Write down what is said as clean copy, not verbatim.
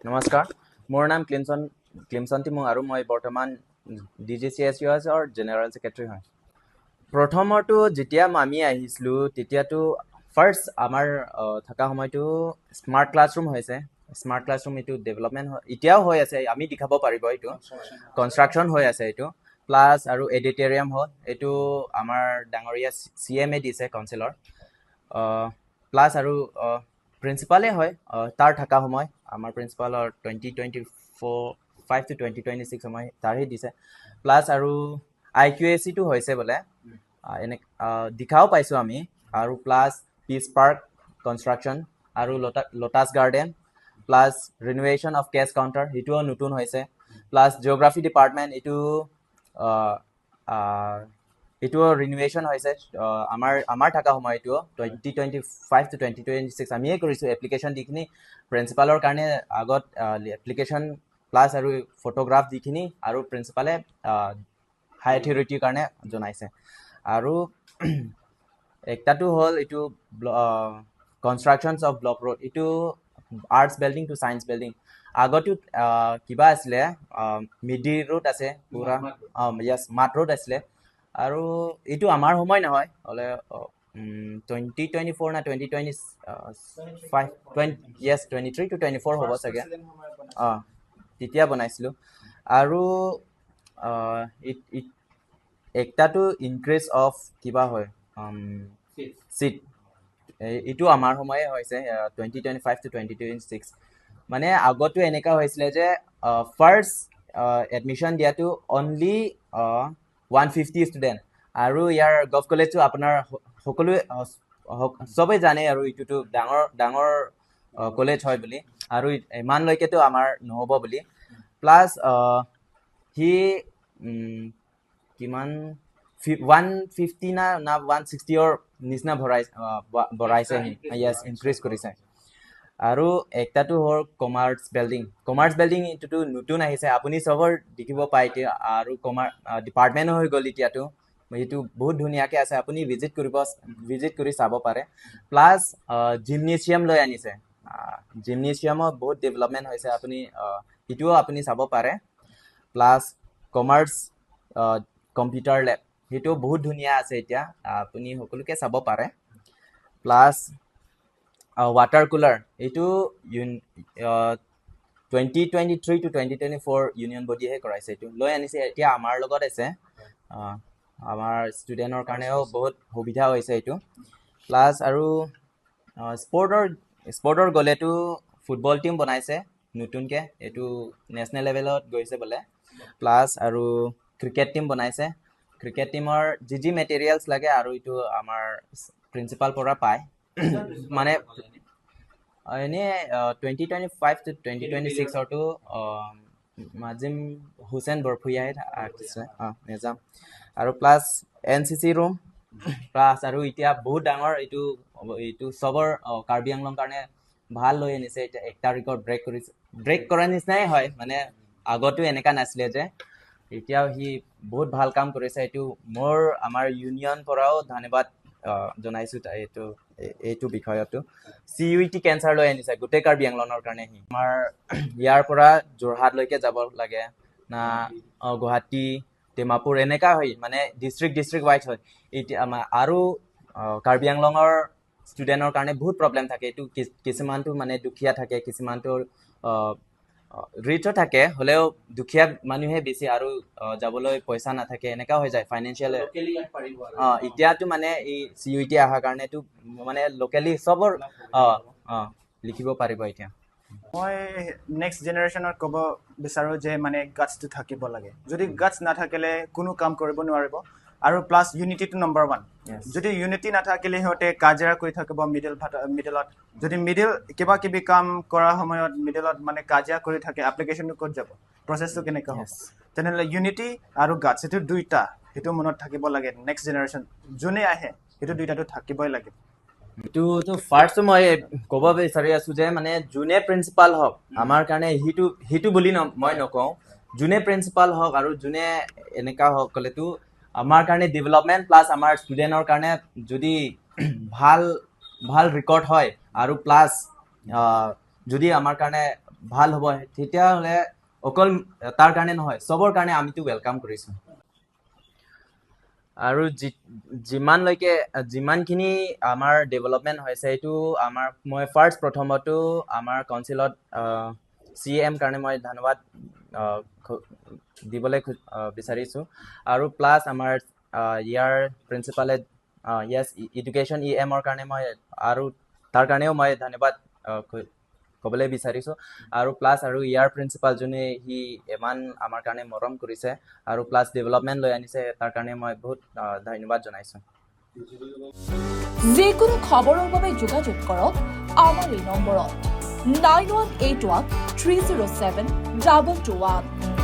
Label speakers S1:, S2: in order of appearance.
S1: নমস্কাৰ মোৰ নাম ক্লিমছন টিমু আৰু মই বৰ্তমান DGCSUSৰ জেনেৰেল ছেক্ৰেটাৰী হয় প্ৰথমটো যেতিয়া আমি আহিছিলোঁ তেতিয়াতো ফাৰ্ষ্ট আমাৰ থকা সময়টো স্মাৰ্ট ক্লাছৰুম হৈছে স্মাৰ্ট ক্লাছৰুম এইটো ডেভেলপমেণ্ট এতিয়াও হৈ আছে আমি দেখাব পাৰিব এইটো কনষ্ট্ৰাকশ্যন হৈ আছে এইটো প্লাছ আৰু এডিটৰিয়াম হ'ল এইটো আমাৰ ডাঙৰীয়া CMA দিছে কাউন্সিলৰ প্লাছ আৰু প্ৰিন্সিপালে হয় তাৰ থকা সময় আমাৰ প্ৰিন্সিপালৰ 2025 to 2026 সময় তাৰহে দিছে প্লাছ আৰু IQAC-টো হৈছে বোলে এনে দেখাও পাইছোঁ আমি আৰু প্লাছ পিচ পাৰ্ক কনষ্ট্ৰাকশ্যন আৰু lotus garden plus renovation of cash counter সেইটোও নতুন হৈছে প্লাছ জিঅ'গ্ৰাফী ডিপাৰ্টমেণ্ট এইটো ৰিনোভেশ্যন হৈছে আমাৰ থকা সময় এইটো 2025 to 2026 আমিয়ে কৰিছোঁ এপ্লিকেশ্যন দিখিনি প্ৰিন্সিপালৰ কাৰণে আগত এপ্লিকেশ্যন প্লাছ আৰু ফটোগ্ৰাফ দিখিনি আৰু প্ৰিন্সিপালে হাই অথৰিটিৰ কাৰণে জনাইছে আৰু একটাটো হ'ল এইটো কনষ্ট্ৰাকশ্যনছ অফ ব্লক ৰোড এইটো arts building to science building আগতো কিবা আছিলে মিডি ৰোড আছে পুৰা য়েছ মাট ৰোড আছিলে আৰু এইটো আমাৰ সময় নহয় হ'লে 2024 না 2025 য়েছ 23 to 24 হ'ব চাগে তেতিয়া বনাইছিলোঁ আৰু একটাটো ইনক্ৰিজ অফ কিবা হয় চিট এইটো আমাৰ সময়ে হৈছে 2025 to 2026 মানে আগতো এনেকুৱা হৈছিলে যে ফাৰ্ষ্ট এডমিশ্যন দিয়াটো অনলি 150 ষ্টুডেণ্ট আৰু ইয়াৰ গভ কলেজটো আপোনাৰ সকলোৱে চবেই জানে আৰু এইটোতো ডাঙৰ কলেজ হয় বুলি আৰু ইমানলৈকেতো আমাৰ নহ'ব বুলি প্লাছ সি কিমান 150 না 160ৰ নিচিনা বঢ়াইছে য়েছ ইনক্ৰিজ কৰিছে আৰু একটাটো হ'ল কমাৰ্চ বিল্ডিং এইটোতো নতুন আহিছে আপুনি চবৰ দেখিব পায় এতিয়া আৰু ডিপাৰ্টমেণ্টো হৈ গ'ল এতিয়াতো এইটো বহুত ধুনীয়াকৈ আছে আপুনি ভিজিট কৰি চাব পাৰে প্লাছ জিমনেছিয়াম লৈ আনিছে জিমনেছিয়ামৰ বহুত ডেভেলপমেণ্ট হৈছে আপুনি এইটোও আপুনি চাব পাৰে প্লাছ কমাৰ্চ কম্পিউটাৰ লেব সেইটো বহুত ধুনীয়া আছে এতিয়া আপুনি সকলোকে চাব পাৰে প্লাছ ৱাটাৰ কুলাৰ এইটো 2023 to 2024 ইউনিয়ন বডিহে কৰাইছে এইটো লৈ আনিছে এতিয়া আমাৰ লগত আছে আমাৰ ষ্টুডেণ্টৰ কাৰণেও বহুত সুবিধা হৈছে এইটো প্লাছ আৰু স্পৰ্টৰ গ'লেতো ফুটবল টিম বনাইছে নতুনকৈ এইটো নেশ্যনেল লেভেলত গৈছে বোলে প্লাছ আৰু ক্ৰিকেট টিম বনাইছে ক্ৰিকেট টিমৰ যি মেটেৰিয়েলছ লাগে আৰু এইটো আমাৰ প্ৰিন্সিপাল পৰা পায় মানে এনেই 2025 to 2026ৰটো মাজিম হুছেইন বৰফুয়াই আঁকিছে নেজাম আৰু প্লাছ NCC ৰুম প্লাছ আৰু এতিয়া বহুত ডাঙৰ এইটো চবৰ কাৰ্বি আংলং কাৰণে ভাল লৈ আনিছে এতিয়া 1 তাৰিখত ব্ৰেক কৰাৰ নিচিনাই হয় মানে আগতো এনেকুৱা নাছিলে যে এতিয়াও সি বহুত ভাল কাম কৰিছে এইটো আমাৰ ইউনিয়ন পৰাও ধন্যবাদ জনাইছোঁ এইটো বিষয়তো CUET কেঞ্চাৰ লৈ আনিছে গোটেই কাৰ্বি আংলঙৰ কাৰণে সি আমাৰ ইয়াৰ পৰা যোৰহাটলৈকে যাব লাগে না গুৱাহাটী ডিমাপুৰ এনেকুৱা হয় মানে ডিষ্ট্ৰিক্ট ৱাইজ হয় এতিয়া আমাৰ আৰু কাৰ্বি আংলঙৰ ষ্টুডেণ্টৰ কাৰণে বহুত প্ৰব্লেম থাকে এইটো কিছুমানটো মানে দুখীয়া থাকে কিছুমানটো ৰিচো থাকে হ'লেও দুখীয়া মানুহে বেছি আৰু যাবলৈ পইচা নাথাকে এনেকুৱা হৈ যায় ফাইনেন্সিয়েল এতিয়াতো মানে এই CUET অহাৰ কাৰণেতো মানে লোকেলি চবৰ লিখিব পাৰিব এতিয়া
S2: মই নেক্সট জেনেৰেশ্যনত ক'ব বিচাৰোঁ যে মানে গাটছটো থাকিব লাগে যদি গাটছ নাথাকিলে কোনো কাম কৰিব নোৱাৰিব আৰু প্লাছ ইউনিটিটো নম্বৰ 1 যদি ইউনিটি নাথাকিলে সিহঁতে কাজিয়া কৰি থাকিব মিডলত যদি কিবা কিবি কাম কৰাৰ সময়ত মিডলত মানে কাজিয়া কৰি থাকে এপ্লিকেশ্যনটো ক'ত যাব প্ৰচেছটো কেনেকৈ হ'ব তেনেহ'লে ইউনিটি আৰু গাটছ সেইটো দুইটা সেইটো মনত থাকিব লাগে নেক্সট জেনেৰেশ্যন যোনে আহে সেইটো দুইটাটো থাকিবই লাগে
S1: এইটোতো ফাৰ্ষ্ট মই ক'ব বিচাৰি আছোঁ যে মানে যোনে প্ৰিন্সিপাল হওক আমাৰ কাৰণে সেইটো বুলি মই নকওঁ যোনে প্ৰিন্সিপাল হওক আৰু যোনে এনেকুৱা হওক ক'লেতো আমাৰ কাৰণে ডেভেলপমেণ্ট প্লাছ আমাৰ ষ্টুডেণ্টৰ কাৰণে যদি ভাল ৰেকৰ্ড হয় আৰু প্লাছ যদি আমাৰ কাৰণে ভাল হ'ব তেতিয়াহ'লে অকল তাৰ কাৰণে নহয় চবৰ কাৰণে আমিতো ৱেলকাম কৰিছোঁ আৰু যিমানখিনি আমাৰ ডেভেলপমেণ্ট হৈছে এইটো মই প্ৰথমতো আমাৰ কাউন্সিলত CM কাৰণে মই ধন্যবাদ দিবলৈ বিচাৰিছোঁ আৰু প্লাছ আমাৰ ইয়াৰ প্ৰিন্সিপালে এডুকেশ্যন EMৰ কাৰণে মই আৰু তাৰ কাৰণেও মই ধন্যবাদ ক'বলৈ বিচাৰিছোঁ আৰু প্লাছ আৰু ইয়াৰ প্ৰিন্সিপাল যোনে সি ইমান আমাৰ কাৰণে মৰম কৰিছে আৰু প্লাছ ডেভেলপমেণ্ট লৈ আনিছে তাৰ কাৰণে মই বহুত ধন্যবাদ জনাইছোঁ
S3: যিকোনো খবৰৰ বাবে যোগাযোগ কৰক আমাৰ এই নম্বৰত 9181 307 221